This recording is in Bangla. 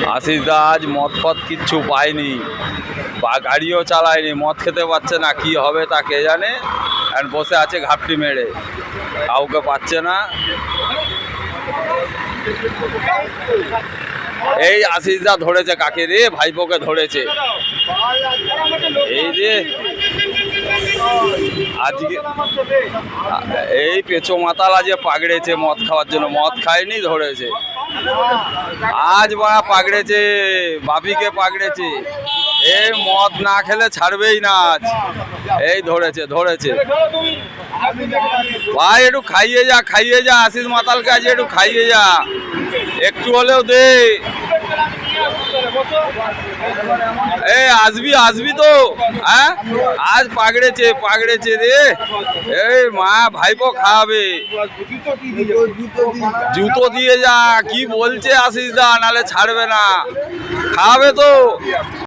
আশিস দা আজ মদ ফদ কিচ্ছু পায়নি বা গাড়িও চালায়নি, মদ খেতে পারছে না, কি হবে তা কে জানে। আর বসে আছে ঘাপটি মেরে, কাউকে পাচ্ছে না। এই আশিস দা ধরেছে কাকে রে, ভাইপোকে ধরেছে। এই রে আজকে এই পেছো মাতালা যে পাগড়েছে মদ খাওয়ার জন্য, মদ খায়নি ধরেছে। আজ বাড়া পাগড়েছে, বাপিকে পাগড়েছে। এ মদ না খেলে ছাড়বেই না আজ। এই ধরেছে ধরেছে। ভাই একটু খাইয়ে যা, খাইয়ে যা আশিস মাতালকে, আজ একটু খাইয়ে যা, একটু হলেও দে। এ আসবি আসবি তো, হ্যাঁ আজ পাগড়েছে পাগড়েছে রে। এই মা ভাইপো খাওয়াবে, জুতো দিয়ে যা। কি বলছে আশিস দা, নালে ছাড়বে না, খাওয়াবে তো।